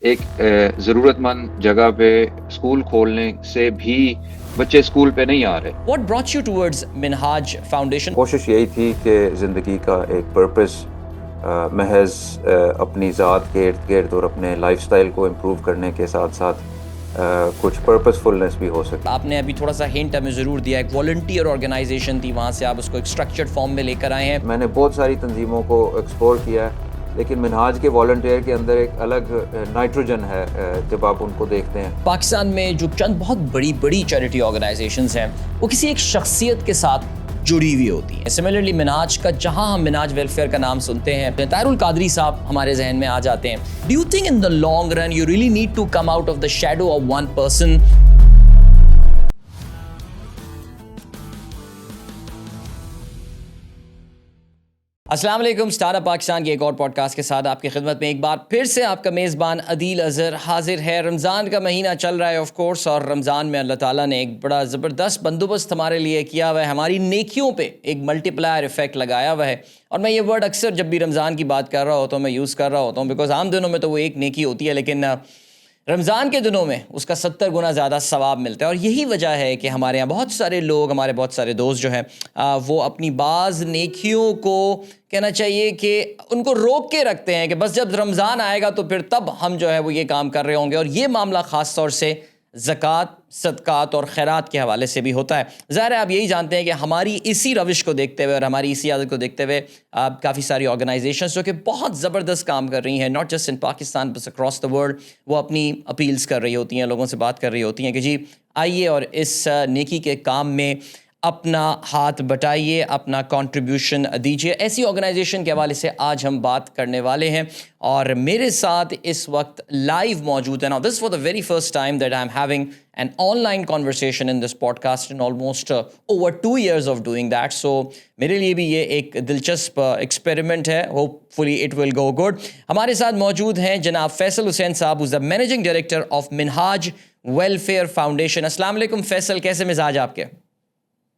ایک ضرورت مند جگہ پہ اسکول کھولنے سے بھی بچے اسکول پہ نہیں آ رہے. What brought you towards Minhaj Foundation? کوشش یہی تھی کہ زندگی کا ایک پرپس محض اپنی ذات کے ارد گرد اور اپنے لائف سٹائل کو امپروو کرنے کے ساتھ ساتھ کچھ پرپس فلنس بھی ہو سکے. آپ نے ابھی تھوڑا سا ہنٹ ہمیں ضرور دیا. ایک والنٹیئر آرگنائزیشن تھی, وہاں سے آپ اس کو ایک اسٹرکچرڈ فارم میں لے کر آئے ہیں. میں نے بہت ساری تنظیموں کو ایکسپلور کیا ہے, لیکن منہاج کے والنٹیئر کے اندر ایک الگ نائٹروجن ہے جب آپ ان کو دیکھتے ہیں. پاکستان میں جو چند بہت بڑی چیریٹی آرگنائزیشنز ہیں وہ کسی ایک شخصیت کے ساتھ جڑی ہوئی ہوتی ہیں. سملرلی منہاج کا, جہاں ہم منہاج ویلفیئر کا نام سنتے ہیں, طاہر القادری صاحب ہمارے ذہن میں آ جاتے ہیں. Do you think in the long run you really need to come out of the shadow of one person? السلام علیکم. اسٹارٹ اپ پاکستان کے ایک اور پوڈ کاسٹ کے ساتھ آپ کی خدمت میں ایک بار پھر سے آپ کا میزبان عدیل اظہر حاضر ہے. رمضان کا مہینہ چل رہا ہے آف کورس, اور رمضان میں اللہ تعالیٰ نے ایک بڑا زبردست بندوبست ہمارے لیے کیا ہوا ہے. ہماری نیکیوں پہ ایک ملٹی پلائر ایفیکٹ لگایا ہوا ہے. اور میں یہ ورڈ اکثر جب بھی رمضان کی بات کر رہا ہوتا ہوں میں یوز کر رہا ہوتا ہوں, بیکاز عام دنوں میں تو وہ ایک نیکی ہوتی ہے, لیکن رمضان کے دنوں میں اس کا 70 گنا زیادہ ثواب ملتا ہے. اور یہی وجہ ہے کہ ہمارے یہاں بہت سارے لوگ, ہمارے بہت سارے دوست جو ہیں وہ اپنی بعض نیکیوں کو کہنا چاہیے کہ ان کو روک کے رکھتے ہیں کہ بس جب رمضان آئے گا تو پھر تب ہم جو ہے وہ یہ کام کر رہے ہوں گے. اور یہ معاملہ خاص طور سے زکوٰۃ, صدقات اور خیرات کے حوالے سے بھی ہوتا ہے. ظاہر ہے آپ یہی جانتے ہیں کہ ہماری اسی روش کو دیکھتے ہوئے اور ہماری اسی عادت کو دیکھتے ہوئے کافی ساری آرگنائزیشنز جو کہ بہت زبردست کام کر رہی ہیں, ناٹ جسٹ ان پاکستان بس اکراس دا ورلڈ, وہ اپنی اپیلز کر رہی ہوتی ہیں, لوگوں سے بات کر رہی ہوتی ہیں کہ جی آئیے اور اس نیکی کے کام میں اپنا ہاتھ بٹائیے, اپنا کنٹریبیوشن دیجیے. ایسی آرگنائزیشن کے حوالے سے آج ہم بات کرنے والے ہیں, اور میرے ساتھ اس وقت لائیو موجود ہے. Now this is for the very first time that I'm having an online conversation in this podcast in almost over 2 years of doing that. So میرے لیے بھی یہ ایک دلچسپ ایکسپیریمنٹ ہے. Hopefully it will go good. ہمارے ساتھ موجود ہیں جناب فیصل حسین صاحب, who's the managing director of Minhaj Welfare Foundation. السلام علیکم فیصل, کیسے مزاج آپ کے؟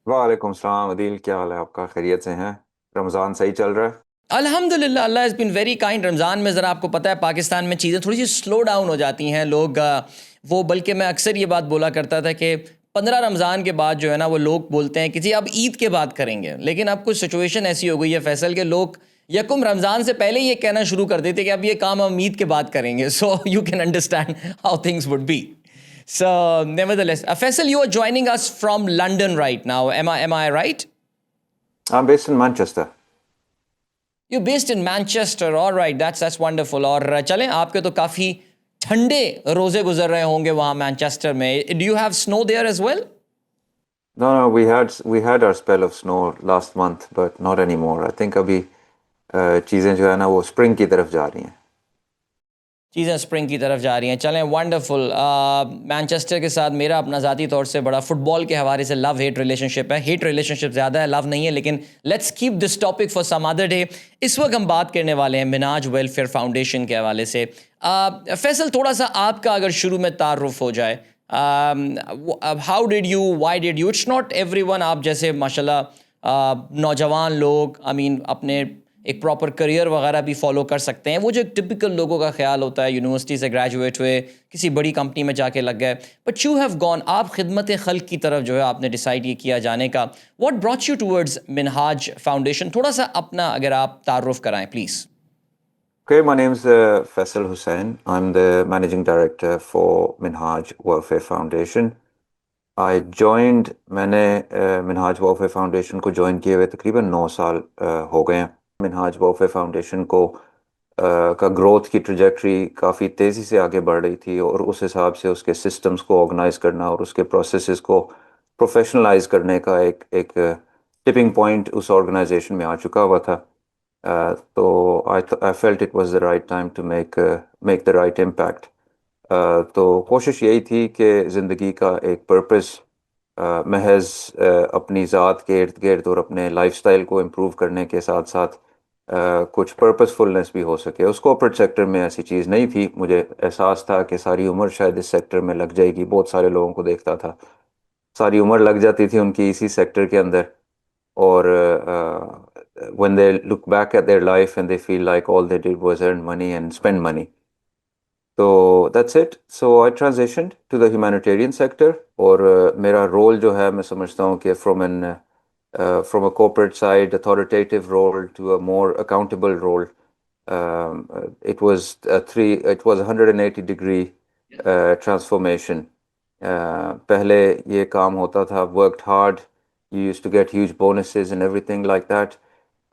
وعلیکم السلام عدیل, کیا حال ہے آپ کا؟ خیریت سے ہیں؟ رمضان صحیح چل رہا ہے؟ الحمدللہ, اللہ ہیز بین ویری کائنڈ. رمضان میں ذرا آپ کو پتہ ہے پاکستان میں چیزیں تھوڑی سی سلو ڈاؤن ہو جاتی ہیں. لوگ وہ, بلکہ میں اکثر یہ بات بولا کرتا تھا کہ 15 رمضان کے بعد جو ہے نا وہ لوگ بولتے ہیں کہ جی اب عید کے بعد کریں گے, لیکن اب کچھ سچویشن ایسی ہو گئی ہے فیصل کہ لوگ یکم رمضان سے پہلے یہ کہنا شروع کر دیتے کہ اب یہ کام ہم عید کے بعد کریں گے. So you can understand how things would be. So nevertheless, Faisal, you are joining us from London right now. Am I right? I'm based in Manchester. You're based in Manchester. All right, that's wonderful. اور چلیں, آپ کے تو کافی ٹھنڈے روزے گزر رہے ہوں گے وہاں مانچسٹر میں. Do you have snow there as well? No, we had our spell of snow last month, but not anymore. I think ابھی چیزیں جو ہے نا وہ اسپرنگ کی طرف جا رہی ہیں. چیزیں اسپرنگ کی طرف جا رہی ہیں. چلیں, ونڈرفل. مانچسٹر کے ساتھ میرا اپنا ذاتی طور سے بڑا فٹ بال کے حوالے سے لو ہیٹ ریلیشن شپ ہے. ہیٹ ریلیشن شپ زیادہ ہے, لو نہیں ہے, لیکن let's keep this topic for some other day. اس وقت ہم بات کرنے والے ہیں منہاج ویلفیئر فاؤنڈیشن کے حوالے سے. فیصل, تھوڑا سا آپ کا اگر شروع میں تعارف ہو جائے, how did you, why did you, it's not everyone آپ جیسے ماشاء اللہ نوجوان لوگ اپنے ایک پراپر کریئر وغیرہ بھی فالو کر سکتے ہیں. وہ جو ایک ٹپیکل لوگوں کا خیال ہوتا ہے, یونیورسٹی سے گریجویٹ ہوئے, کسی بڑی کمپنی میں جا کے لگ گئے, بٹ یو ہیو گون, آپ خدمت خلق کی طرف جو ہے آپ نے ڈیسائیڈ یہ کیا جانے کا. What brought you towards Minhaj foundation? تھوڑا سا اپنا اگر آپ تعارف کرائیں please. Okay, my name's Faisal Hussain. I'm the managing director for Minhaj Welfare Foundation. میں نے منہاج ویلفیئر فاؤنڈیشن کو جوائن کیے ہوئے تقریباً 9 سال ہو گئے ہیں. منہاج ویلفیئر فاؤنڈیشن کا گروتھ کی ٹریجیکٹری کافی تیزی سے آگے بڑھ رہی تھی, اور اس حساب سے اس کے سسٹمز کو آرگنائز کرنا اور اس کے پروسیسز کو پروفیشنلائز کرنے کا ایک ٹپنگ پوائنٹ اس آرگنائزیشن میں آ چکا ہوا تھا. تو I felt it was the right time to make the right impact. تو کوشش یہی تھی کہ زندگی کا ایک پرپس محض اپنی ذات کے ارد گرد اور اپنے لائف سٹائل کو امپروو کرنے کے ساتھ ساتھ کچھ پرپس فلنس بھی ہو سکے. اس کارپوریٹ سیکٹر میں ایسی چیز نہیں تھی. مجھے احساس تھا کہ ساری عمر شاید اس سیکٹر میں لگ جائے گی. بہت سارے لوگوں کو دیکھتا تھا, ساری عمر لگ جاتی تھی ان کی اسی سیکٹر کے اندر, اور when they look back at their life and they feel like all they did was earn money and spend money. تو that's it. So I transitioned to the humanitarian sector. اور میرا رول جو ہے میں سمجھتا ہوں کہ from a corporate side, authoritative role to a more accountable role. It was it was 180 degree transformation. پہلے یہ کام ہوتا تھا, worked hard, you used to get huge bonuses and everything like that.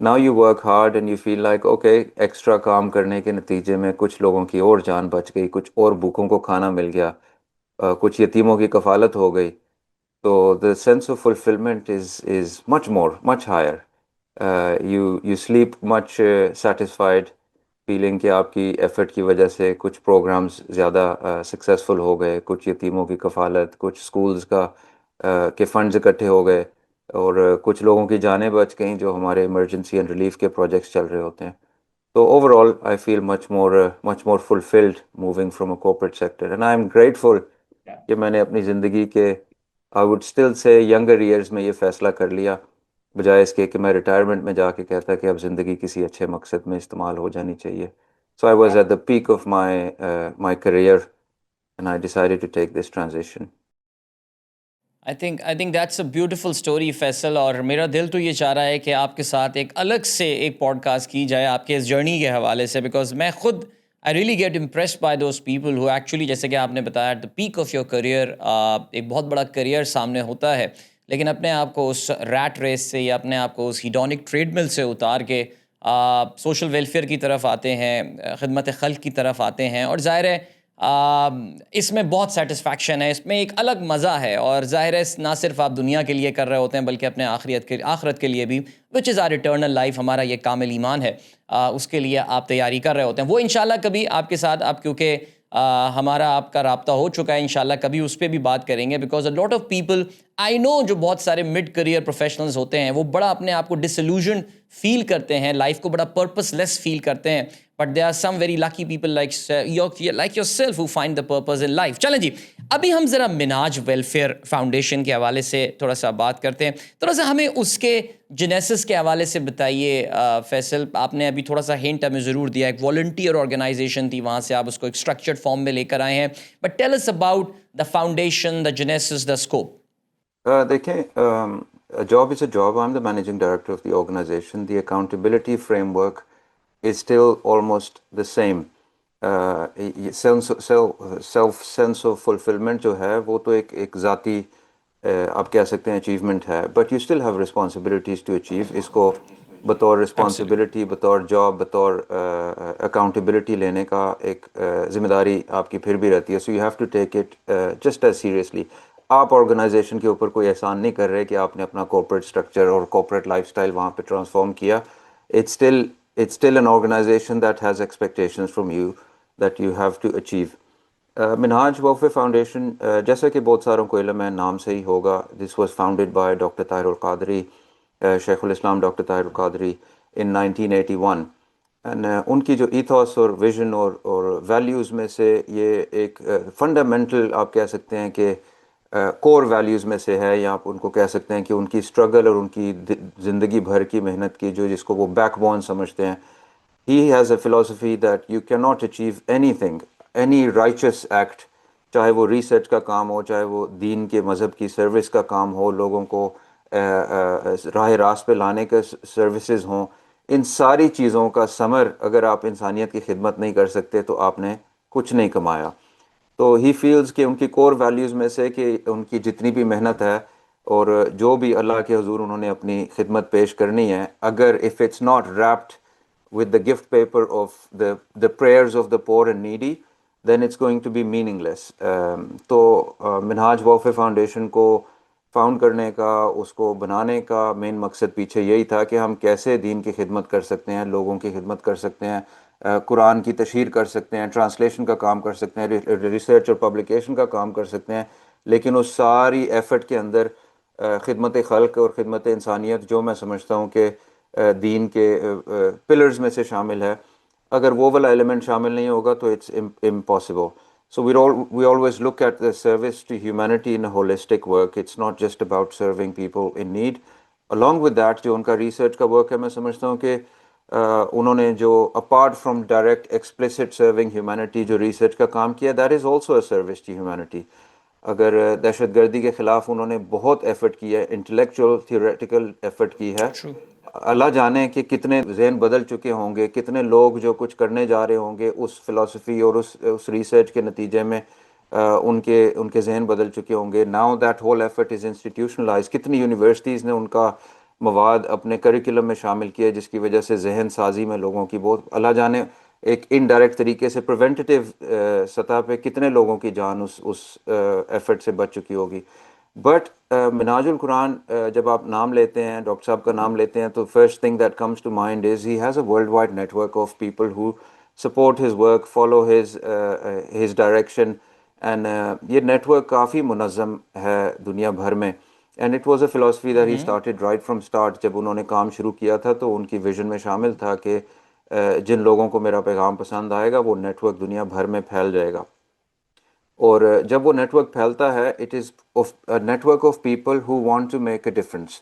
Now you work hard and you feel like, okay, extra کام کرنے کے نتیجے میں کچھ لوگوں کی اور جان بچ گئی, کچھ اور بھوکوں کو کھانا مل گیا, کچھ یتیموں کی کفالت ہو گئی. So the sense of fulfillment is much more, much higher. You sleep much satisfied, feeling کہ آپ کی ایفرٹ کی وجہ سے کچھ پروگرامز زیادہ سکسیزفل ہو گئے, کچھ یتیموں کی کفالت, کچھ سکولز کے فنڈز اکٹھے ہو گئے, اور کچھ لوگوں کی جانیں بچ گئیں جو ہمارے ایمرجنسی اینڈ ریلیف کے پروجیکٹس چل رہے ہوتے ہیں. تو over all I feel much more fulfilled moving from a corporate sector, and I am grateful کہ میں نے اپنی زندگی کے I would still say younger years میں یہ فیصلہ کر لیا, بجائے اس کے کہ میں ریٹائرمنٹ میں جا کے کہتا کہ اب زندگی کسی اچھے مقصد میں استعمال ہو جانی چاہیے. So I was at the peak of my career and I decided to take this transition. I think that's a beautiful story, Faisal. اور میرا دل تو یہ چاہ رہا ہے کہ آپ کے ساتھ ایک الگ سے ایک پوڈ کاسٹ کی جائے آپ کے اس جرنی کے حوالے سے, بیکاز میں خود I really get impressed by those people who actually, جیسے کہ آپ نے بتایا, at the peak of your career ایک بہت بڑا کریئر سامنے ہوتا ہے, لیکن اپنے آپ کو اس ریٹ ریس سے یا اپنے آپ کو اس ہیڈونک ٹریڈ مل سے اتار کے سوشل ویلفیئر کی طرف آتے ہیں, خدمت خلق کی طرف آتے ہیں, اور ظاہر ہے اس میں بہت سیٹسفیکشن ہے, اس میں ایک الگ مزہ ہے, اور ظاہر ہے نہ صرف آپ دنیا کے لیے کر رہے ہوتے ہیں بلکہ اپنے آخرت کے لیے بھی, وچ از آر ایٹرنل لائف, ہمارا یہ کامل ایمان ہے, اس کے لیے آپ تیاری کر رہے ہوتے ہیں. وہ انشاءاللہ کبھی آپ کے ساتھ, آپ کیونکہ ہمارا آپ کا رابطہ ہو چکا ہے, انشاءاللہ کبھی اس پہ بھی بات کریں گے, because a lot of people I know جو بہت سارے مڈ کریئر پروفیشنلز ہوتے ہیں وہ بڑا اپنے آپ کو ڈسلیوژن فیل کرتے ہیں, لائف کو بڑا پرپس لیس فیل کرتے ہیں, but they are some very lucky people like yourself who find the purpose in life. چلیں جی, ابھی ہم ذرا منہاج ویلفیئر فاؤنڈیشن کے حوالے سے تھوڑا سا بات کرتے ہیں. تھوڑا سا ہمیں اس کے جینیسس کے حوالے سے بتائیے فیصل. آپ نے ابھی تھوڑا سا ہنٹ ہمیں ضرور دیا, ایک والنٹیئر آرگنائزیشن تھی, وہاں سے آپ اس کو ایک اسٹرکچرڈ فارم میں لے کر آئے ہیں, but tell us about the foundation, the genesis, the scope. دیکھیں, a job is a job. I'm the managing director of the organization. The accountability framework is still almost the same. Sense of fulfillment جو ہے وہ تو ایک ذاتی آپ کہہ سکتے ہیں اچیومنٹ ہے, but you still have responsibilities to achieve. اس کو بطور رسپانسبلٹی, بطور جاب, بطور اکاؤنٹیبلٹی لینے کا ایک ذمہ داری آپ کی پھر بھی رہتی ہے. So you have to take it just as seriously. آپ آرگنائزیشن کے اوپر کوئی احسان نہیں کر رہے کہ آپ نے اپنا کارپوریٹ اسٹرکچر اور کارپوریٹ لائف اسٹائل وہاں پہ ٹرانسفارم کیا. It's still an organization that has expectations from you that you have to achieve. Minhaj welfare foundation, جیسا کہ بہت ساروں کو علم ہے, نام سے ہی ہوگا, this was founded by doctor Tahir Al Qadri, شیخ الاسلام doctor Tahir Al Qadri in 1981. And ان کی جو ایتھوس اور ویژن اور ویلیوز میں سے یہ ایک فنڈامنٹل آپ کہہ سکتے ہیں کہ کور ویلیوز میں سے ہے, یا آپ ان کو کہہ سکتے ہیں کہ ان کی اسٹرگل اور ان کی زندگی بھر کی محنت کی جس کو وہ بیک بون سمجھتے ہیں. He has a philosophy that you cannot achieve anything, any righteous act, چاہے وہ ریسرچ کا کام ہو, چاہے وہ دین کے مذہب کی سروس کا کام ہو, لوگوں کو راہ راست پہ لانے کے سروسز ہوں, ان ساری چیزوں کا ثمر اگر آپ انسانیت کی خدمت نہیں کر سکتے تو آپ نے کچھ نہیں کمایا. تو ہی فیلز کہ ان کی کور ویلیوز میں سے کہ ان کی جتنی بھی محنت ہے اور جو بھی اللہ کے حضور انہوں نے اپنی خدمت پیش کرنی ہے, اگر if it's not wrapped with the gift paper of the prayers of the poor and needy, then it's going to be meaningless. تو منہاج ویلفیئر فاؤنڈیشن کو فاؤنڈ کرنے کا, اس کو بنانے کا مین مقصد پیچھے یہی تھا کہ ہم کیسے دین کی خدمت کر سکتے ہیں, لوگوں کی خدمت کر سکتے ہیں, قرآن کی تشہیر کر سکتے ہیں, ٹرانسلیشن کا کام کر سکتے ہیں, ریسرچ اور پبلیکیشن کا کام کر سکتے ہیں, لیکن اس ساری ایفرٹ کے اندر خدمت خلق اور خدمت انسانیت جو میں سمجھتا ہوں کہ دین کے پلرز میں سے شامل ہے, اگر وہ والا ایلیمنٹ شامل نہیں ہوگا تو it's impossible. So we always look at the service to humanity in a holistic work. It's not just about serving people in need. Along with that, جو ان کا ریسرچ کا ورک ہے, میں سمجھتا ہوں کہ انہوں نے جو apart from direct explicit serving humanity جو ریسرچ کا کام کیا، that is also a service to humanity. اگر دہشت گردی کے خلاف انہوں نے بہت ایفرٹ کی ہے، انٹلیکچوئل تھیوریٹیکل ایفرٹ کی ہے. True. اللہ جانے کہ کتنے ذہن بدل چکے ہوں گے، کتنے لوگ جو کچھ کرنے جا رہے ہوں گے اس فلسفی اور اس ریسرچ کے نتیجے میں ان کے ذہن بدل چکے ہوں گے. Now that whole effort is institutionalise. کتنی یونیورسٹیز نے ان کا مواد اپنے کریکولم میں شامل کیا، جس کی وجہ سے ذہن سازی میں لوگوں کی بہت اللہ جانے ایک انڈائریکٹ طریقے سے پریونٹیو سطح پہ کتنے لوگوں کی جان اس ایفرٹ سے بچ چکی ہوگی. بٹ منہاج القرآن جب آپ نام لیتے ہیں، ڈاکٹر صاحب کا نام لیتے ہیں، تو first thing that comes to mind is he has a worldwide network of people who support his work, follow his direction. And یہ نیٹ ورک کافی منظم ہے دنیا بھر میں. And it was a philosophy that he started right from start. جب انہوں نے کام شروع کیا تھا تو ان کی ویژن میں شامل تھا کہ جن لوگوں کو میرا پیغام پسند آئے گا وہ نیٹ ورک دنیا بھر میں پھیل جائے گا. اور جب وہ نیٹ ورک پھیلتا ہے، it is network of people who want to make a difference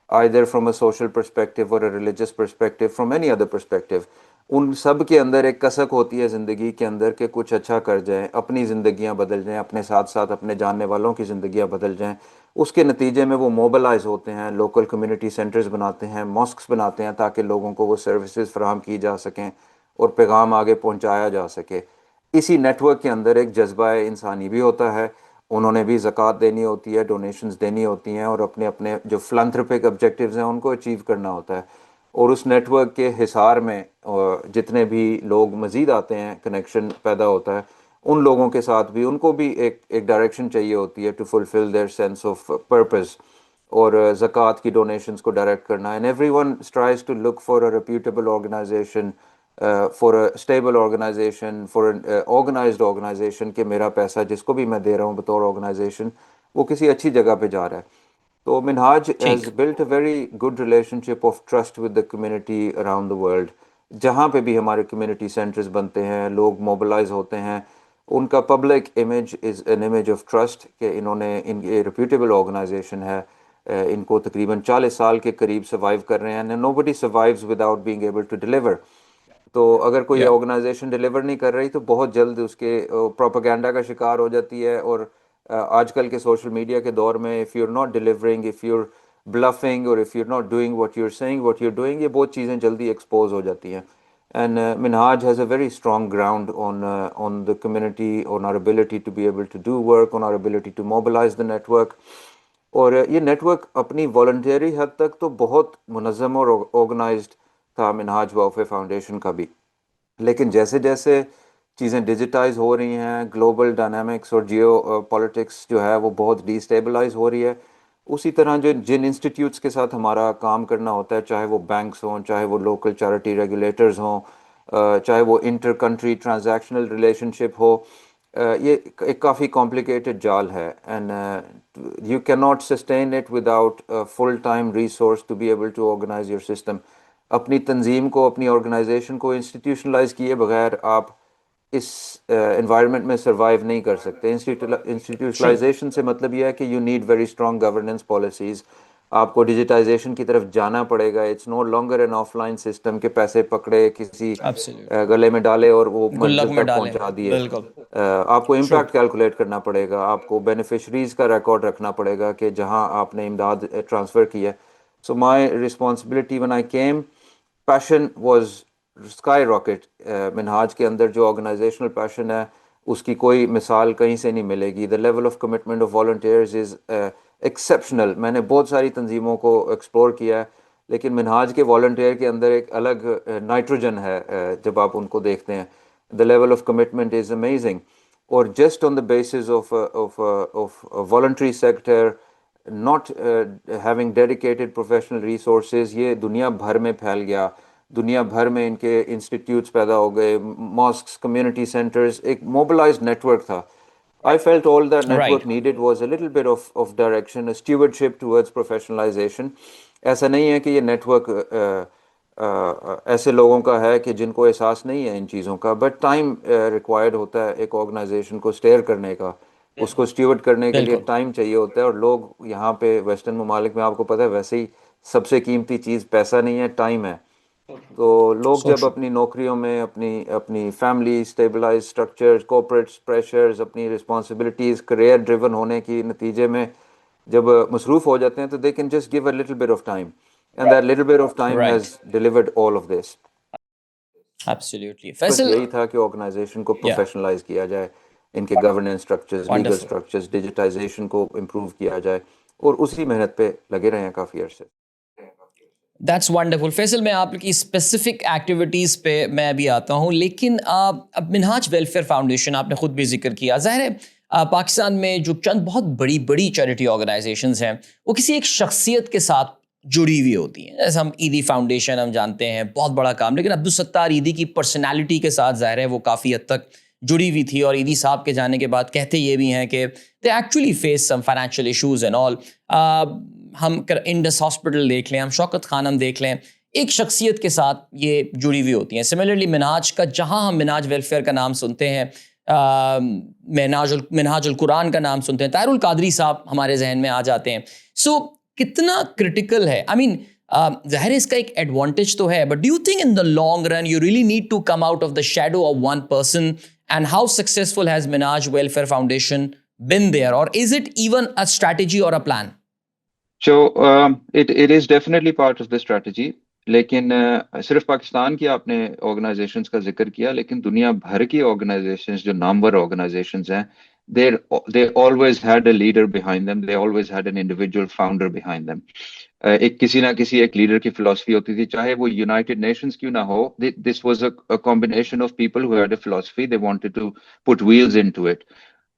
either from a social perspective or a religious perspective, from any other perspective. ان سب کے اندر ایک کسک ہوتی ہے زندگی کے اندر کہ کچھ اچھا کر جائیں، اپنی زندگیاں بدل جائیں، اپنے ساتھ ساتھ اپنے جاننے والوں کی زندگیاں بدل جائیں. اس کے نتیجے میں وہ موبلائز ہوتے ہیں، لوکل کمیونٹی سینٹرز بناتے ہیں، ماسکس بناتے ہیں تاکہ لوگوں کو وہ سروسز فراہم کی جا سکیں اور پیغام آگے پہنچایا جا سکے. اسی نیٹ ورک کے اندر ایک جذبہ انسانی بھی ہوتا ہے. انہوں نے بھی زکوٰۃ دینی ہوتی ہے، ڈونیشنز دینی ہوتی ہیں، اور اپنے اپنے جو فلانتھروپک آبجیکٹیوز ہیں ان کو اچیو کرنا ہوتا ہے. اور اس نیٹ ورک کے حصار میں جتنے بھی لوگ مزید آتے ہیں، کنیکشن پیدا ہوتا ہے ان لوگوں کے ساتھ بھی. ان کو بھی ایک ڈائریکشن چاہیے ہوتی ہے to fulfil their sense of purpose, اور زکوٰۃ کی ڈونیشنز کو ڈائریکٹ کرنا. And everyone tries to look for a reputable organization, for a stable organization, for a organized organization, کہ میرا پیسہ جس کو بھی میں دے رہا ہوں بطور آرگنائزیشن وہ کسی اچھی جگہ پہ جا رہا ہے. تو منہاج ٹھیک. Has built a very good relation ship of trust with the community around the world. جہاں پہ بھی ہمارے کمیونٹی سینٹرز بنتے ہیں، لوگ موبلائز ہوتے ہیں، ان کا public image is an image of trust کہ انہوں نے ان کی ریپیوٹیبل آرگنائزیشن ہے. ان کو تقریباً 40 سال کے قریب سروائیو کر رہے ہیں. Nobody survives without being able to deliver. تو اگر کوئی Yeah. آرگنائزیشن ڈیلیور نہیں کر رہی تو بہت جلد اس کے پروپیگنڈا کا شکار ہو جاتی ہے. اور آج کل کے سوشل میڈیا کے دور میں if you are not delivering, if you are bluffing, اور if you are not doing what you are saying what you are doing, یہ بہت چیزیں جلدی ایکسپوز ہو جاتی ہیں. And Minhaj has a very strong ground on the community, on our ability to be able to do work, on our ability to mobilize the network. اور یہ net work اپنی والنٹیری حد تک تو بہت منظم اور آرگنائزڈ تھا منہاج وقف فاؤنڈیشن کا بھی. لیکن جیسے جیسے چیزیں ڈیجیٹائز ہو رہی ہیں، گلوبل ڈائنامکس اور جیو پولیٹکس جو ہے وہ بہت ڈی اسٹیبلائز ہو رہی ہے، اسی طرح جن انسٹیٹیوٹس کے ساتھ ہمارا کام کرنا ہوتا ہے، چاہے وہ بینکس ہوں، چاہے وہ لوکل چیریٹی ریگولیٹرز ہوں، چاہے وہ inter country transactional relationship ہو، یہ ایک کافی کمپلیکیٹڈ جال ہے. And you can not sustain it without full time resource to be able to organize your system. اپنی تنظیم کو، اپنی آرگنائزیشن کو انسٹیٹیوشنلائز کیے بغیر آپ اس انوائرمنٹ میں سروائیو نہیں کر سکتے. True. انسٹیٹیوشنلائزیشن سے مطلب یہ ہے کہ you need very strong governance policies. آپ کو ڈیجیٹائزیشن کی طرف جانا پڑے گا. It's no longer an offline system کہ پیسے پکڑے کسی Absolutely. گلے میں ڈالے اور وہ گلک منزل میں تک ڈالیں. پہنچا دیے. بالکل. آپ کو True. امپیکٹ کیلکولیٹ کرنا پڑے گا، آپ کو بینیفیشریز کا ریکارڈ رکھنا پڑے گا کہ جہاں آپ نے امداد ٹرانسفر کی ہے. So my responsibility when I came, passion was skyrocket. Minhaj کے اندر جو آرگنائزیشنل پیشن ہے اس کی کوئی مثال کہیں سے نہیں ملے گی. دا level of commitment of volunteers is exceptional. میں نے بہت ساری تنظیموں کو ایکسپلور کیا ہے لیکن منہاج کے والنٹیئر کے اندر ایک الگ نائٹروجن ہے جب آپ ان کو دیکھتے ہیں. The level of commitment is amazing. اور just on the basis of voluntary sector not having dedicated professional resources، یہ دنیا بھر میں پھیل گیا. دنیا بھر میں ان کے انسٹیٹیوٹس پیدا ہو گئے، ماسکس، کمیونٹی سینٹرز، ایک موبلائزڈ نیٹ ورک تھا. I felt all that Right. network needed was a little bit of direction, a stewardship towards professionalization. ایسا نہیں ہے کہ یہ نیٹ ورک ایسے لوگوں کا ہے کہ جن کو احساس نہیں ہے ان چیزوں کا، بٹ ٹائم ریکوائرڈ ہوتا ہے ایک آرگنائزیشن کو اسٹیئر کرنے کا، اس کو اسٹیورڈ کرنے کے لیے بالکل. ٹائم چاہیے ہوتا ہے. اور لوگ یہاں پہ ویسٹرن ممالک میں آپ کو پتہ ہے ویسے ہی سب سے قیمتی چیز پیسہ نہیں ہے، ٹائم ہے. تو لوگ So جب true. اپنی نوکریوں میں اپنی فیملی اسٹیبلائز اسٹرکچر کورپریٹ پریشرز اپنی رسپانسبلٹیز کریئر ڈریون ہونے کی نتیجے میں جب مصروف ہو جاتے ہیں تو they can just give a little bit of time and that little bit of time Right. Has delivered all of this. Absolutely. بس Faisal, یہی تھا کہ آرگنائزیشن کو yeah, پروفیشنلائز کیا جائے, ان کے governance structures legal wonderful. Structures digitization کو امپروو کیا جائے, اور اسی محنت پہ لگے رہے ہیں کافی عرصے. That's wonderful. فیصل, میں آپ کی اسپیسیفک ایکٹیویٹیز پہ میں بھی آتا ہوں, لیکن اب منہاج ویلفیئر فاؤنڈیشن آپ نے خود بھی ذکر کیا. ظاہر ہے پاکستان میں جو چند بہت بڑی بڑی چیریٹی آرگنائزیشنز ہیں وہ کسی ایک شخصیت کے ساتھ جڑی ہوئی ہوتی ہیں. جیسے ہم عیدی فاؤنڈیشن ہم جانتے ہیں, بہت بڑا کام, لیکن عبدالستار عیدی کی پرسنالٹی کے ساتھ ظاہر ہے وہ کافی حد تک جڑی ہوئی تھی, اور عیدی صاحب کے جانے کے بعد کہتے یہ بھی ہیں کہ they actually face some financial issues and all. ہم انڈس ہاسپٹل دیکھ لیں, ہم شوکت خانم دیکھ لیں, ایک شخصیت کے ساتھ یہ جڑی ہوئی ہوتی ہیں. سملرلی منہاج کا, جہاں ہم منہاج ویلفیئر کا نام سنتے ہیں, منہاج القرآن کا نام سنتے ہیں, طاہر القادری صاحب ہمارے ذہن میں آ جاتے ہیں. سو کتنا کرٹیکل ہے, آئی مین ظاہر اس کا ایک ایڈوانٹیج تو ہے, but do you think in the long run you really need to come out of the shadow of one person, and how successful has Minhaj welfare foundation been there, or is it even a strategy or a plan? So it is definitely part of the strategy. لیکن صرف پاکستان کی آپ نے organisations کا ذکر کیا, لیکن دنیا بھر کی آرگنائزیشنز جو نامور آرگنائزیشنز ہیں, they always had a leader behind them, they always had an individual founder behind them. ایک کسی نہ کسی ایک لیڈر کی فلسفی ہوتی تھی, چاہے وہ یونائٹڈ نیشنز کیوں نہ ہو. This was a combination of people who had a philosophy, they wanted to put wheels into it.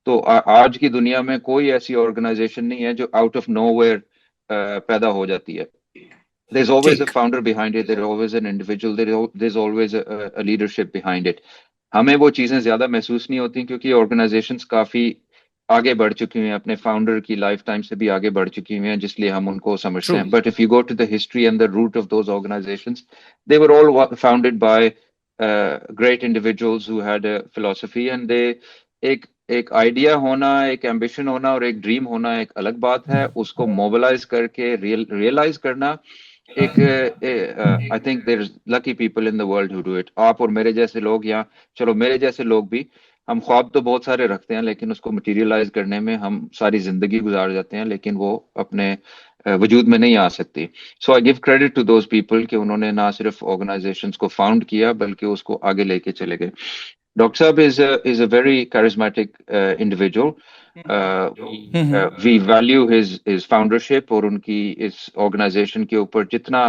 تو آج کی دنیا میں کوئی ایسی آرگنائزیشن نہیں ہے جو آؤٹ آف نو ویئر پیدا ہو جاتی ہے. There's always a ٹھیک. founder behind it, there's always an individual, there's always a leadership behind it. ہمیں وہ چیزیں زیادہ محسوس نہیں ہوتی کیونکہ آرگنائزیشنز کافی آگے بڑھ چکی ہوئی ہیں, اپنے فاؤنڈر کی لائف ٹائم سے بھی آگے بڑھ چکی ہوئی ہیں, جس لیے ہم ان کو سمجھتے ہیں. True. But if you go to the history and the root of those organizations, they were all founded by great individuals who had a philosophy, and they ایک آئیڈیا ہونا, ایک ایمبیشن ہونا اور ایک ڈریم ہونا ایک الگ بات ہے. اس کو موبلائز کر کے ریئلائز کرنا ایک I think there is lucky people in the world who do it. آپ اور میرے جیسے لوگ, یا چلو میرے جیسے لوگ بھی, ہم خواب تو بہت سارے رکھتے ہیں, لیکن اس کو مٹیریلائز کرنے میں ہم ساری زندگی گزار جاتے ہیں, لیکن وہ اپنے وجود میں نہیں آ سکتی. So I give credit to those people کہ انہوں نے نہ صرف آرگنائزیشنز کو فاؤنڈ کیا بلکہ اس کو آگے لے کے چلے گئے. Dr. Saab is a very charismatic individual. We value his foundership اور ان کی اس آرگنائزیشن کے اوپر جتنا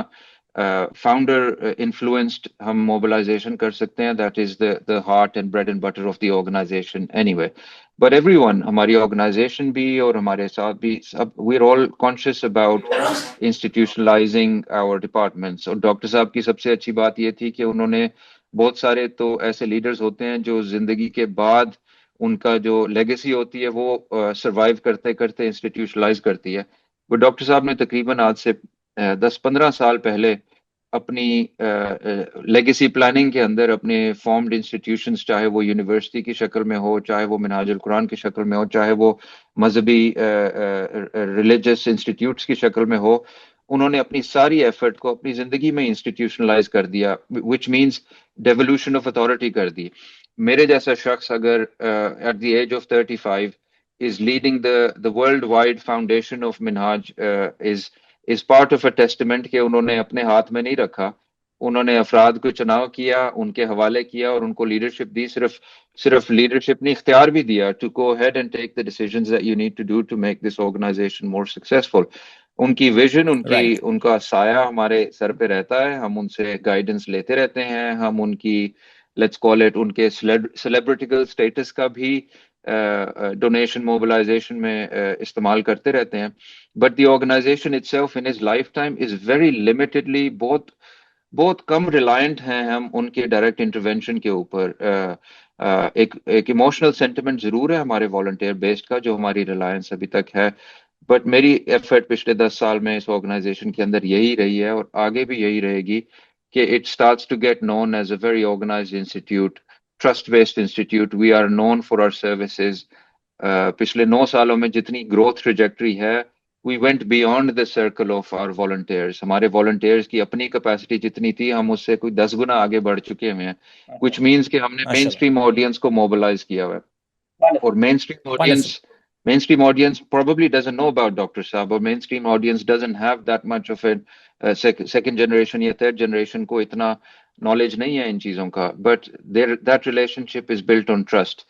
فاؤنڈر انفلوئنسڈ ہم موبلائزیشن کر سکتے ہیں, that is the heart and bread and butter of the organization anyway. But everyone, ہماری آرگنائزیشن بھی اور ہمارے ساتھ بھی, سب we're all conscious about institutionalizing our departments. اور ڈاکٹر صاحب کی سب سے اچھی بات یہ تھی کہ انہوں نے, بہت سارے تو ایسے لیڈرز ہوتے ہیں جو زندگی کے بعد ان کا جو لیگیسی ہوتی ہے وہ سروائیو کرتے کرتے انسٹیٹیوشنلائز کرتی ہے. وہ ڈاکٹر صاحب نے تقریباً آج سے 10-15 سال پہلے اپنی لیگیسی پلاننگ کے اندر اپنے فارمڈ انسٹیٹیوشنز, چاہے وہ یونیورسٹی کی شکل میں ہو, چاہے وہ منہاج القرآن کی شکل میں ہو, چاہے وہ مذہبی ریلیجس انسٹیٹیوٹس کی شکل میں ہو, انہوں نے اپنی ساری ایفرٹ کو اپنی زندگی میں انسٹیٹیوشنلائز کر دیا, which means devolution of authority کر دی. میرے جیسا شخص اگر at the age of 35 is leading the worldwide foundation of Minhaj is part of a testament کہ انہوں نے اپنے ہاتھ میں نہیں رکھا, انہوں نے افراد کو چناؤ کیا, ان کے حوالے کیا اور ان کو لیڈرشپ دی. صرف لیڈرشپ نہیں, اختیار بھی دیا to go ahead and take the decisions that you need to do to make this organization more successful. ان کی ویژن, Right. ان کا سایہ ہمارے سر پہ رہتا ہے, ہم ان سے گائیڈنس لیتے رہتے ہیں, ہم ان کی لیٹس کال اٹ ان کے سیلیبریٹیکل اسٹیٹس کا بھی ڈونیشن موبلائزیشن میں استعمال کرتے رہتے ہیں. But the organization itself in his lifetime is very limitedly, بہت کم ریلائنٹ ہیں ہم ان کے ڈائریکٹ انٹروینشن کے اوپر. ایک ایموشنل سینٹیمنٹ ضرور ہے ہمارے والنٹیئر بیسڈ کا جو ہماری ریلائنس ابھی تک ہے, بٹ میری ایفرٹ پچھلے 10 سال میں اس آرگنائزیشن کے اندر یہی رہی ہے اور آگے بھی یہی رہے گی کہ it starts to get known as a very organized institute, trust based institute. We are known for our services. پچھلے 9 سالوں میں جتنی گروتھ ٹریجیکٹری ہے we went beyond the circle of our volunteers. ہمارے volunteers کی اپنی capacity جتنی تھی ہم اس سے کوئی 10 گنا آگے بڑھ چکے ہوئے ہیں, which means کہ ہم نے مین اسٹریم آڈینس کو موبلائز کیا ہوا ہے. اور mainstream audience probably doesn't know about Dr. Saab, اور mainstream audience doesn't have that much of a second generation یا third generation کو اتنا knowledge نہیں ہے ان چیزوں کا, but that relationship is built on trust.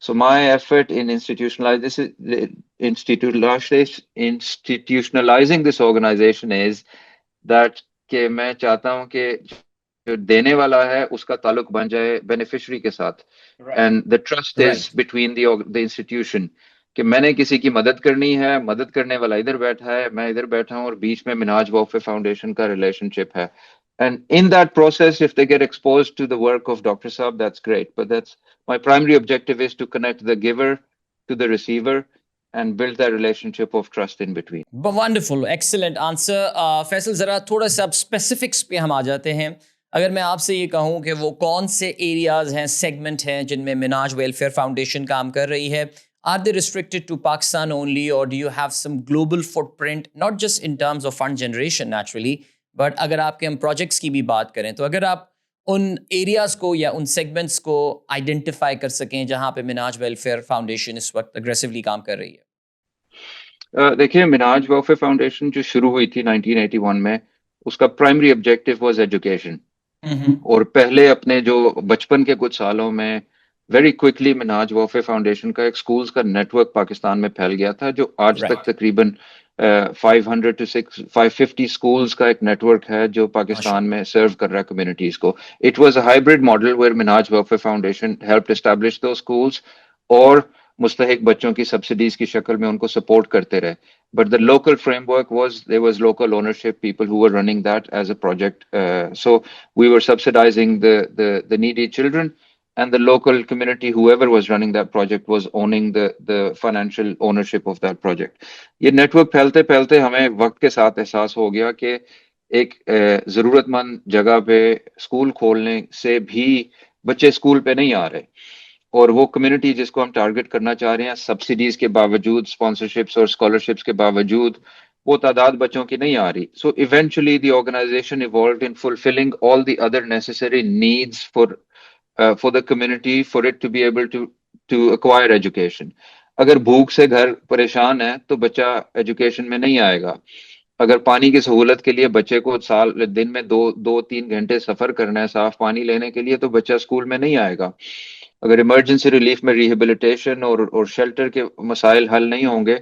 So my effort in institutionalizing this organization is that کہ میں چاہتا ہوں کہ جو دینے والا ہے اس کا تعلق بن جائے بینیفیشری کے ساتھ, and the trust is between the institution. کہ میں نے کسی کی مدد کرنی ہے, مدد کرنے والا ادھر بیٹھا ہے, میں ادھر بیٹھا ہوں, اور بیچ میں منہاج وقف فاؤنڈیشن کا ریلیشن شپ ہے. And in that process, if they get exposed to the work of Dr. Saab, that's great. But that's my primary objective is to connect the giver to the receiver and build that relationship of trust in between. Wonderful, excellent answer. Faisal ذرا تھوڑا سا specifics پہ ہم آ جاتے ہیں. اگر میں آپ سے یہ کہوں کہ وہ کون سے ایریاز ہیں, سیگمنٹ ہیں جن میں منہاج ویلفیئر فاؤنڈیشن کام کر رہی ہے, are they restricted to Pakistan only, or do you have some global footprint, not just in terms of fund generation naturally, but اگر آپ کے ہم پروجیکٹس کی بھی بات کریں تو اگر آپ ان ایریاز کو یا ان سیگمنٹس کو آئیڈینٹیفائی کر سکیں جہاں پہ منہاج ویلفیئر فاؤنڈیشن اس وقت اگریسولی کام کر رہی ہے. دیکھیں, منہاج ویلفیئر فاؤنڈیشن جو شروع ہوئی تھی 1981 میں, اس کا پرائمری آبجیکٹو واز ایجوکیشن. اور پہلے اپنے جو بچپن کے کچھ سالوں میں ویری کوئکلی منہاج ویلفیئر فاؤنڈیشن کا ایک اسکولز کا نیٹ ورک پاکستان میں پھیل گیا تھا, جو آج تک تقریباً 500 to 550 schools کا ایک نیٹ ورک ہے جو پاکستان میں سرو کر رہا ہے کمیونٹیز کو. It was a hybrid model where Minhaj Welfare Foundation helped establish those schools اور مستحق بچوں کی سبسڈیز کی شکل میں ان کو سپورٹ کرتے رہے. But the local framework was, there was local ownership, people who were running that as a project. So we were subsidizing the needy children, and the local community, whoever was running that project, was owning the financial ownership of that project. یہ net work پھیلتے پھیلتے ہمیں وقت کے ساتھ احساس ہو گیا کہ ایک ضرورت مند جگہ پہ اسکول کھولنے سے بھی بچے اسکول پہ نہیں آ رہے, اور وہ کمیونٹی جس کو ہم ٹارگٹ کرنا چاہ رہے ہیں سبسڈیز کے باوجود, اسپانسرشپس اور اسکالرشپس کے باوجود, وہ تعداد بچوں کی نہیں آ رہی. So eventually the organization evolved in fulfilling all the other necessary needs for the community, for it to be able to acquire education. اگر بھوک سے گھر پریشان ہے تو بچہ ایجوکیشن میں نہیں آئے گا. اگر پانی کی سہولت کے لیے بچے کو دن میں 2-3 گھنٹے سفر کرنا ہے صاف پانی لینے کے لیے تو بچہ اسکول میں نہیں آئے گا. اگر ایمرجنسی ریلیف میں ریہیبلیٹیشن اور شیلٹر کے مسائل حل نہیں ہوں گے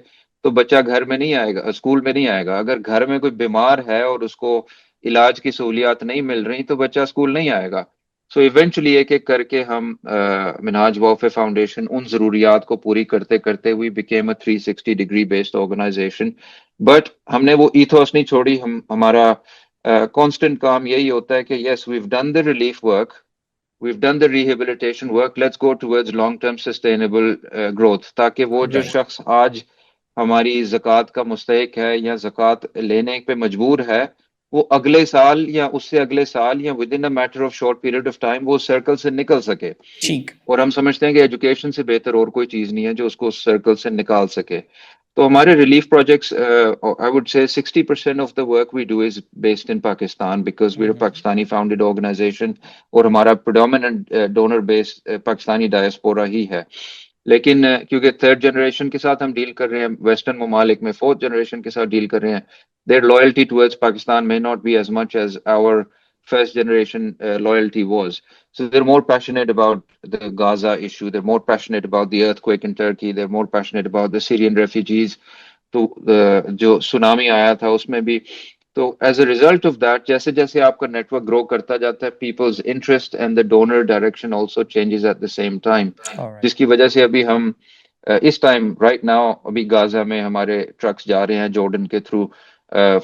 تو بچہ گھر میں نہیں آئے گا, اسکول میں نہیں آئے گا. اگر گھر میں کوئی بیمار ہے اور اس کو علاج کی سہولیات نہیں مل رہی تو بچہ اسکول نہیں آئے گا. سو ایونچولی ایک ایک کر کے ہم منہاج ویلفیئر فاؤنڈیشن ان ضروریات کو پوری کرتے کرتے we became a 360 degree based organization. But ہم نے وہ ایتھوس نہیں چھوڑی. ہمارا کانسٹنٹ کام یہی ہوتا ہے کہ yes we've done the relief work, we've done the rehabilitation work, let's go towards long term sustainable growth, تاکہ وہ جو شخص آج ہماری زکوٰۃ کا مستحق ہے یا زکوٰۃ لینے پہ مجبور ہے, وہ اگلے سال یا اس سے اگلے سال یا with in a matter of short period of time وہ سرکل سے نکل سکے. اور ہم سمجھتے ہیں کہ ایجوکیشن سے بہتر اور کوئی چیز نہیں ہے جو اس کو اس سرکل سے نکال سکے. تو ہمارے relief projects, I would say 60% of the work we do is based in Pakistan because we're a Pakistani founded organization اور ہمارا predominant donor base Pakistani diaspora ہی ہے. لیکن کیونکہ تھرڈ جنریشن کے ساتھ ہم ڈیل کر رہے ہیں, ویسٹرن ممالک میں فورتھ جنریشن کے ساتھ ڈیل کر رہے ہیں, their loyalty towards Pakistan may not be as much as our first generation loyalty was. So they're more passionate about the Gaza issue, they're more passionate about the earthquake in Turkey, they're more passionate about the Syrian refugees. تو جو tsunami آیا تھا اس میں بھی, تو as a result of that جیسے جیسے آپ کا نیٹ ورک گرو کرتا جاتا ہے, people's interest and the donor direction also changes at the same time, جس کی وجہ سے ابھی ہم اس ٹائم رائٹ ناؤ ابھی غازہ میں ہمارے ٹرکس جا رہے ہیں جارڈن کے تھرو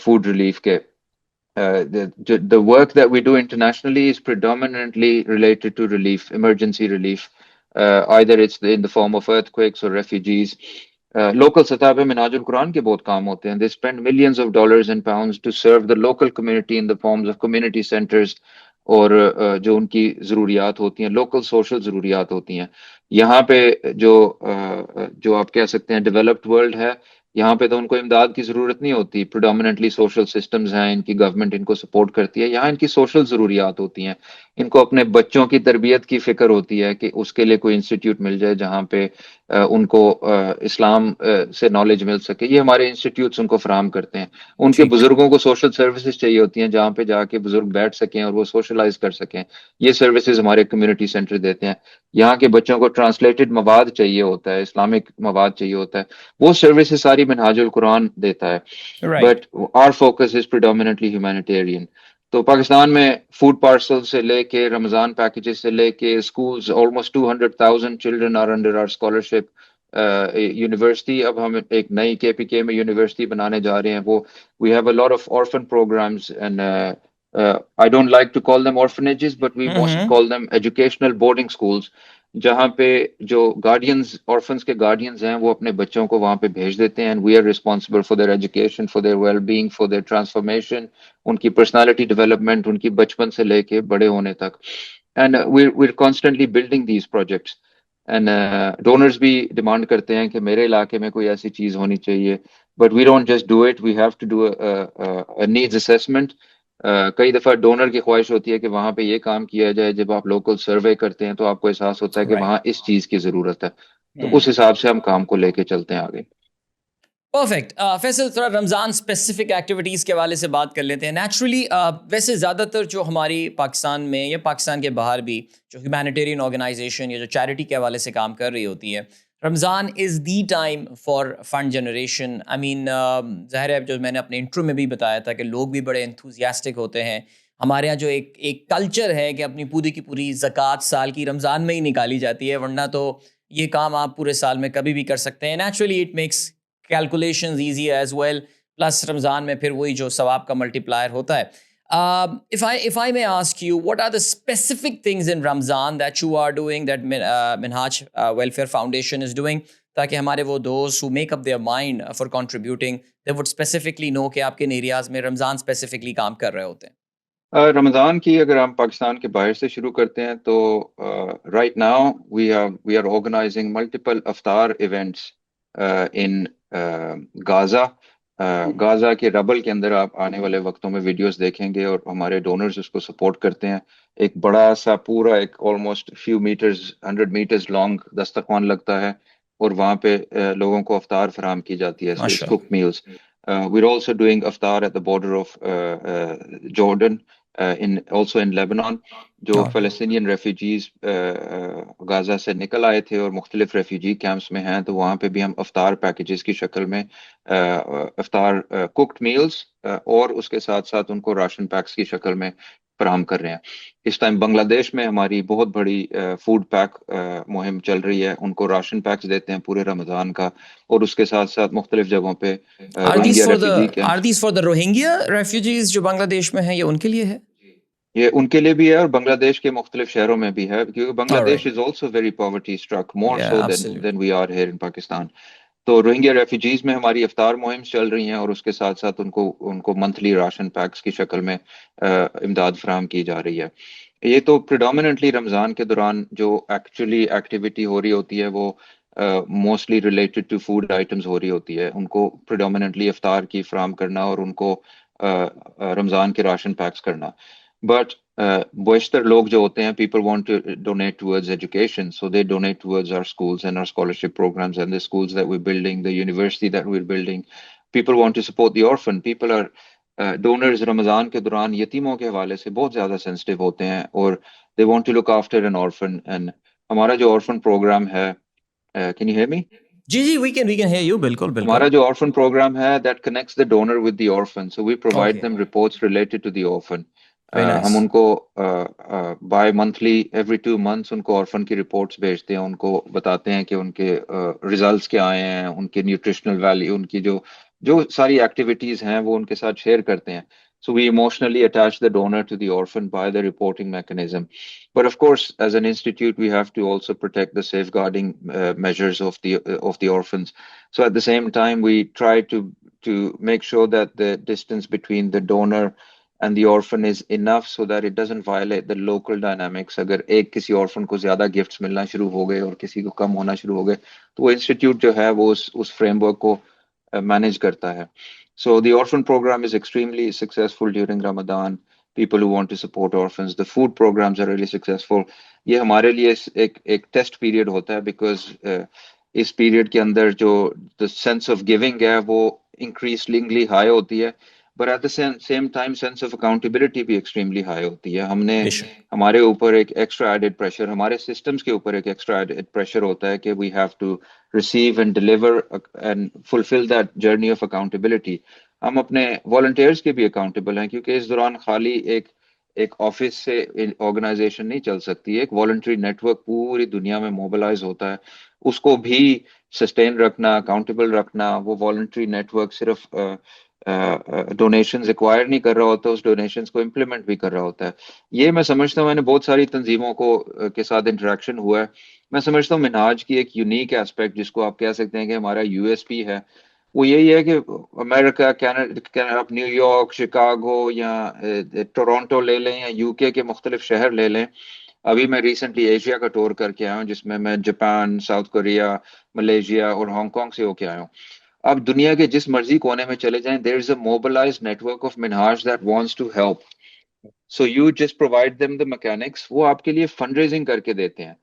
فوڈ ریلیف کے. The work that we do internationally is predominantly related to relief, emergency relief. Either it's in the form of earthquakes or refugees. Local سطح پہ منہاج القرآن کے بہت کام ہوتے ہیں. They spend millions of dollars and pounds to serve the local community in the forms of community centers اور جو ان کی ضروریات ہوتی ہیں, local social ضروریات ہوتی ہیں. یہاں پہ جو آپ کہہ سکتے ہیں ڈیولپڈ ورلڈ ہے, یہاں پہ تو ان کو امداد کی ضرورت نہیں ہوتی. پریڈومیننٹلی سوشل سسٹمز ہیں، ان کی گورنمنٹ ان کو سپورٹ کرتی ہے. یہاں ان کی سوشل ضروریات ہوتی ہیں. ان کو اپنے بچوں کی تربیت کی فکر ہوتی ہے کہ اس کے لیے کوئی انسٹیٹیوٹ مل جائے جہاں پہ ان کو اسلام سے نالج مل سکے. یہ ہمارے انسٹیٹیوٹس ان کو فراہم کرتے ہیں. ان کے ٹھیک. بزرگوں کو سوشل سروسز چاہیے ہوتی ہیں جہاں پہ جا کے بزرگ بیٹھ سکیں اور وہ سوشلائز کر سکیں. یہ سروسز ہمارے کمیونٹی سینٹر دیتے ہیں. یہاں کے بچوں کو ٹرانسلیٹڈ مواد چاہیے ہوتا ہے، اسلامک مواد چاہیے ہوتا ہے. وہ سروسز ساری منہاج القرآن دیتا ہے. Right. But our focus is predominantly humanitarian. تو پاکستان میں فوڈ پارسل سے لے کے رمضان پیکیجز سے لے کے schools almost 200,000 children are under our scholarship university. اب ہم ایک نئی KPK میں یونیورسٹی بنانے جا رہے ہیں. وہ we have a lot of orphan programs and I don't like to call them orphanages but we mostly call them educational boarding schools, جہاں پہ جو گارڈینز orphans کے گارڈینز ہیں وہ اپنے بچوں کو وہاں پہ بھیج دیتے ہیں. and we are responsible for their education, for their well-being, for their transformation, ان کی پرسنالٹی ڈیولپمنٹ، ان کی بچپن سے لے کے بڑے ہونے تک. and we're constantly building these projects. And donors بھی ڈیمانڈ کرتے ہیں کہ میرے علاقے میں کوئی ایسی چیز ہونی چاہیے. But we don't just do it, we have to do needs assessment. کئی دفعہ ڈونر کی خواہش ہوتی ہے کہ وہاں پہ یہ کام کیا جائے. جب آپ لوکل سروے کرتے ہیں تو آپ کو احساس ہوتا ہے کہ رائٹ. وہاں اس چیز کی ضرورت ہے. تو اس حساب سے ہم کام کو لے کے چلتے ہیں آگے. پرفیکٹ. فیصل، تھوڑا رمضان اسپیسیفک ایکٹیویٹیز کے حوالے سے بات کر لیتے ہیں. نیچرلی ویسے زیادہ تر جو ہماری پاکستان میں یا پاکستان کے باہر بھی جو ہیومینیٹیرین آرگنائزیشن یا جو چیریٹی کے حوالے سے کام کر رہی ہوتی ہے، Ramzan is the time for fund generation. I mean ظاہر ہے جو میں نے اپنے انٹرو میں بھی بتایا تھا کہ لوگ بھی بڑے انتھوزیاسٹک ہوتے ہیں. ہمارے یہاں جو ایک کلچر ہے کہ اپنی پوری کی پوری زکوٰۃ سال کی رمضان میں ہی نکالی جاتی ہے، ورنہ تو یہ کام آپ پورے سال میں کبھی بھی کر سکتے ہیں. Naturally it makes calculations easy as well, plus رمضان میں پھر وہی جو ثواب کا ملٹیپلائر ہوتا ہے. If I may ask you, what are the specific things in Ramzan that you are doing, that Minhaj Welfare Foundation is doing, تاکہ ہمارے وہ those who make up their mind for contributing, they would specifically know کہ آپ کن areas میں رمضان specifically کام کر رہے ہوتے ہیں. رمضان کی اگر ہم پاکستان کے باہر سے شروع کرتے ہیں تو right now we are organizing multiple iftar events in Gaza. Gaza کے ربل کے اندر آپ آنے والے وقتوں میں ویڈیوز دیکھیں گے اور ہمارے ڈونرز اس کو سپورٹ کرتے ہیں. ایک بڑا سا پورا ایک almost few meters 100 meters long دسترخوان لگتا ہے اور وہاں پہ لوگوں کو افطار فراہم کی جاتی ہے. cooked meals. We're also doing افطار at the border of Jordan, also in Lebanon. جو فلسطینین ریفیوجیز غازہ سے نکل آئے تھے اور مختلف ریفیوجی کیمپس میں ہیں، تو وہاں پہ بھی ہم افطار پیکیجز کی شکل میں افطار کوکڈ میلز اور اس کے ساتھ ساتھ ان کو راشن پیکس کی شکل میں فراہم کر رہے ہیں. اس ٹائم بنگلہ دیش میں ہماری بہت بڑی فوڈ پیک مہم چل رہی ہے. ان کو راشن پیکس دیتے ہیں پورے رمضان کا، اور اس کے ساتھ ساتھ مختلف جگہوں پہ Rohingya refugee camp. Are these for the Rohingya refugees جو بنگلہ دیش میں ہیں، یہ ان کے لیے ہے؟ یہ ان کے لیے بھی ہے اور بنگلہ دیش کے مختلف شہروں میں بھی ہے، کیونکہ Bangladesh is also very poverty struck, more so than we are here in Pakistan. تو روہنگیا ریفیوجیز میں ہماری افطار مہم چل رہی ہیں اور اس کے ساتھ ساتھ ان کو منتھلی راشن پیکس کی شکل میں امداد فراہم کی جا رہی ہے. یہ تو پریڈومیننٹلی رمضان کے دوران جو ایکچولی ایکٹیویٹی ہو رہی ہوتی ہے وہ mostly related to food items ہو رہی ہوتی ہے. ان کو پریڈومیننٹلی افطار کی فراہم کرنا اور ان کو رمضان کے راشن پیکس کرنا. بٹ بیشتر لوگ جو ہوتے ہیں people want to donate towards education, so they donate towards our schools and our scholarship programs and the schools that we're building, the university that we're building. People want to support the orphan. People are donors رمضان کے دوران یتیموں کے حوالے سے بہت زیادہ sensitive ہوتے ہیں اور they want to look after an orphan. And ہمارا جو orphan program ہے can you hear me? G we can hear you. بالکل ہمارا جو orphan program ہے that connects the donor with the orphan, so we provide them reports related to the orphan. ہم ان کو by monthly every 2 months ان کو orphan کی reports بھیجتے ہیں. ان کو بتاتے ہیں کہ ان کے ریزلٹس کیا آئے ہیں، ان کے نیوٹریشنل ویلیو، ان کی جو ساری ایکٹیویٹیز ہیں وہ ان کے ساتھ شیئر کرتے ہیں. So we emotionally attach the donor to the orphan by the reporting mechanism. But of course, as an institute, we have to also protect the safeguarding measures of the orphans. So at the same time, we try to make sure that the distance between the donor and the orphan is enough so that it doesn't violate the local dynamics. اگر ایک کسی orphan کو زیادہ gifts ملنا شروع ہو گئے اور کسی کو کم ہونا شروع ہو گئے تو وہ انسٹیٹیوٹ جو ہے وہ اس فریم ورک کو manage karta hai. So the orphan program is extremely successful during Ramadan. People who want to support orphans, the food programs are really successful. یہ ہمارے لیے ایک ٹیسٹ پیریڈ ہوتا ہے بیکاز اس پیریڈ کے اندر جو the sense of giving ہے وہ increasingly high ہوتی ہے, but at the same time sense of accountability بھی extremely high ہوتی ہے. ہم نے ہمارے اوپر ایک ایکسٹرا ایڈڈ پریشر, ہمارے سسٹمز کے اوپر ایک ایکسٹرا ایڈڈ پریشر ہوتا ہے کہ we have to receive and deliver and fulfill that journey of accountability. ہم اپنے والنٹیئرس کے بھی اکاؤنٹیبل ہیں کیونکہ اس دوران خالی ایک آفس سے آرگنائزیشن نہیں چل سکتی. ایک والنٹری نیٹ ورک پوری دنیا میں موبلائز ہوتا ہے, اس کو بھی سسٹین رکھنا, اکاؤنٹیبل رکھنا. وہ والنٹری نیٹ ورک صرف ڈونیشنز ایکوائر نہیں کر رہا ہوتا, اس ڈونیشنز کو امپلیمنٹ بھی کر رہا ہوتا ہے. یہ میں سمجھتا ہوں, میں نے بہت ساری تنظیموں کے ساتھ انٹریکشن ہوا ہے, میں سمجھتا ہوں منہاج کی ایک یونیک ایسپیکٹ جس کو آپ کہہ سکتے ہیں کہ ہمارا یو ایس پی ہے, وہ یہی ہے کہ امریکہ, کینیڈا, نیو یارک, شکاگو یا ٹورانٹو لے لیں یا یو کے مختلف شہر لے لیں. ابھی میں ریسنٹلی ایشیا کا ٹور کر کے آیا ہوں جس میں جاپان, ساؤتھ کوریا, ملیشیا اور ہانگ کانگ سے ہو کے آیا ہوں. آپ دنیا کے جس مرضی کونے میں چلے جائیں, there is a mobilised network of Minhaj that wants to help. So you just provide them the mechanics, وہ آپ کے لیے فنڈ ریزنگ کر کے دیتے ہیں.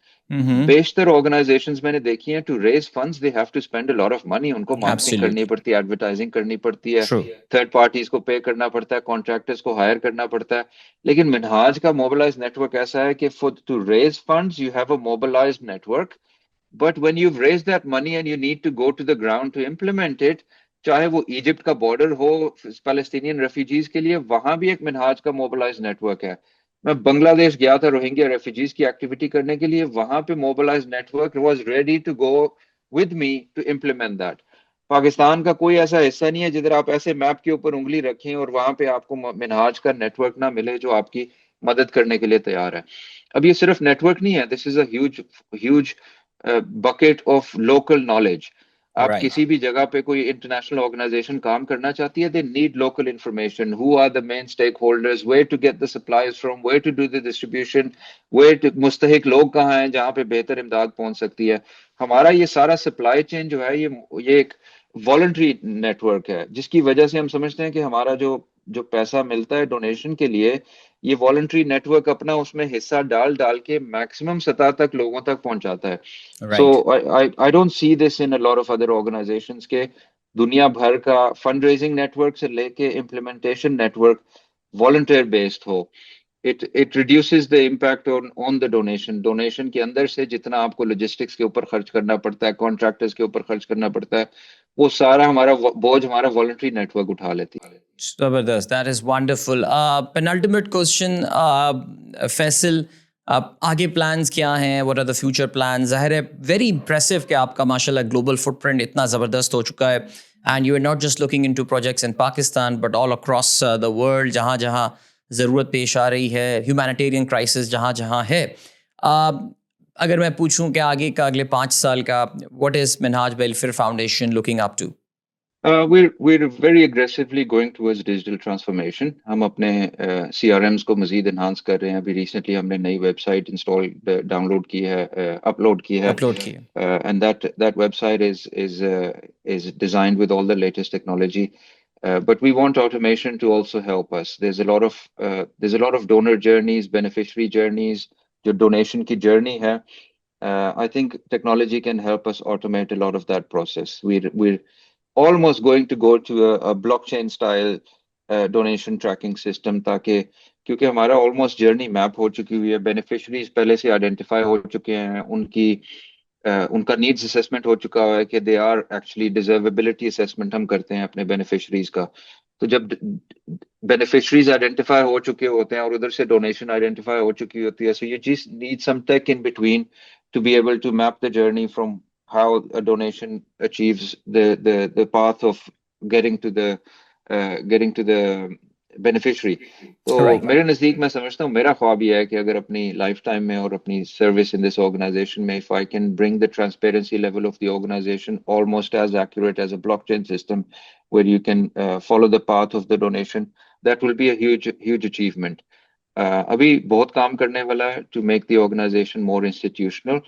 بیشتر آرگنائزیشنز میں نے دیکھی ہیں, to raise funds they have to spend a lot of money. ان کو مارکیٹنگ کرنی پڑتی ہے, ایڈورٹائزنگ کرنی پڑتی ہے, تھرڈ پارٹیز کو پے کرنا پڑتا ہے, کانٹریکٹرز کو ہائر کرنا پڑتا ہے. لیکن منہاج کا موبلائز نیٹ ورک ایسا ہے کہ to raise funds you have a mobilised network, but when you raise that money and you need to go to the ground to implement it, چاہے وہ ایجپٹ کا بارڈر ہو Palestinian refugees کے لیے, وہاں بھی ایک منہاج کا موبلائز نیٹ ورک ہے. میں بنگلہ دیش گیا تھا روہنگیا ریفیوجیز کی ایکٹیویٹی کرنے کے لیے, وہاں پہ mobilize network was ready to go with me to implement that. Pakistan کا کوئی ایسا حصہ نہیں ہے جدھر آپ ایسے میپ کے اوپر انگلی رکھیں اور وہاں پہ آپ کو منہاج کا نیٹ ورک نہ ملے جو آپ کی مدد کرنے کے لیے تیار ہے. اب یہ صرف نیٹ ورک نہیں ہے, this is a huge bucket of local knowledge. آپ کسی بھی جگہ پہ کوئی انٹرنیشنل آرگنائزیشن کام کرنا چاہتی ہے, they need local information, who are the main stakeholders, where to get the supplies from, where to do the distribution, مستحق لوگ کہاں ہیں جہاں پہ بہتر امداد پہنچ سکتی ہے. ہمارا یہ سارا سپلائی چین جو ہے یہ ایک والنٹری نیٹ ورک ہے, جس کی وجہ سے ہم سمجھتے ہیں کہ ہمارا جو پیسہ ملتا ہے ڈونیشن کے لیے, یہ والنٹری نیٹ ورک اپنا اس میں حصہ ڈال کے میکسیمم سطح تک لوگوں تک پہنچاتا ہے. So I don't see this in lot of other organisations کے دنیا بھر کا فنڈ ریزنگ نیٹ ورک سے لے کے implementation network volunteer based ہو. It reduces the impact on the donation کے اندر سے جتنا آپ کو logistics کے اوپر خرچ کرنا پڑتا ہے, contractors کے اوپر خرچ کرنا پڑتا ہے, وہ سارا ہمارا بوجھ ہمارا voluntary network اٹھا لیتی ہے. زبردست, that is wonderful. Penultimate question, Faisal, آگے پلانز کیا ہیں, what are the future plans؟ ظاہر ہے ویری امپریسو کہ آپ کا ماشاء اللہ گلوبل فٹ پرنٹ اتنا زبردست ہو چکا ہے, and you are not just looking into projects in Pakistan but all across the world, جہاں جہاں ضرورت پیش آ رہی ہے, ہیومینیٹیرین کرائسس جہاں جہاں ہے. اگر میں پوچھوں کہ آگے کا اگلے 5 سال کا, what is Minhaj welfare foundation looking up to? We're very aggressively going towards digital transformation. ہم اپنے CRMs کو مزید انہانس کر رہے ہیں. ابھی ریسنٹلی ہم نے نئی ویب سائٹ ڈاؤنلوڈ کی ہے, اپلوڈ کی ہے, and that website is designed with all the latest technology. But we want automation to also help us. There's a lot of donor journeys, beneficiary journeys, جو donation کی journey ہے. I think technology can help us automate a lot of that process. We're almost going to go to a blockchain style donation tracking system, تاکہ کیونکہ ہمارا almost journey map ہو چکی ہوئی ہے, beneficiaries پہلے سے identify ہو چکے ہیں, ان کا نیڈز اسیسمنٹ ہو چکا ہے کہ دے آر ایکچولی ڈیزرویبلٹی اسیسمنٹ ہم کرتے ہیں اپنے بینیفیشریز کا. تو جب بینیفیشریز آئیڈینٹیفائی ہو چکے ہوتے ہیں اور ادھر سے ڈونیشن آئیڈینٹیفائی ہو چکی ہوتی ہے, so you just need some tech in between to be able to map the journey from how a donation achieves the path of getting to the beneficiary. تو میرے نزدیک میں سمجھتا ہوں, میرا خواب یہ ہے کہ اگر اپنی لائف ٹائم میں اور اپنی سروس ان دس آرگنائزیشن میں, if I can bring the transparency level of the organization almost as accurate as a blockchain system where you can follow the path of the donation, that will be a huge achievement. ابھی بہت کام کرنے والا ہے to make the organization more institutional.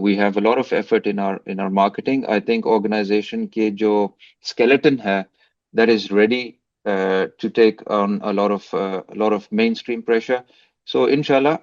We have a lot of effort in our marketing. I think organization ke jo skeleton hai, that is ready to take on a lot of mainstream pressure. So inshallah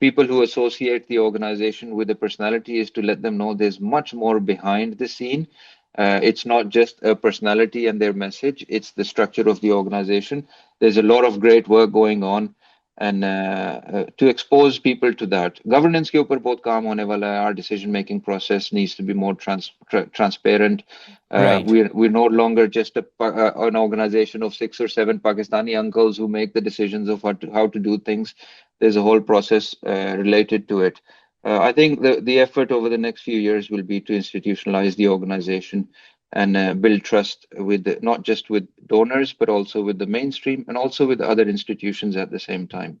people who associate the organization with the personality, is to let them know there's much more behind the scene. It's not just a personality and their message, it's the structure of the organization. There's a lot of great work going on, and to expose people to that. Governance ke upar bahut kaam hone wala hai. Our decision making process needs to be more transparent. Right. We're no longer just an organization of 6 or 7 Pakistani uncles who make the decisions of how to do things. There's a whole process related to it. I think the effort over the next few years will be to institutionalize the organization and build trust with not just with donors, but also with the mainstream and also with other institutions at the same time.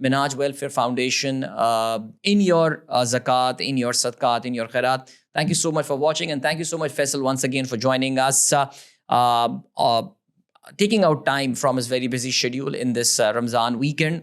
Minhaj Welfare Foundation in your zakat, in your sadqat, in your khairat. Thank you so much for watching, and thank you so much, Faisal, once again for joining us, taking out time from his very busy schedule in this Ramzan weekend.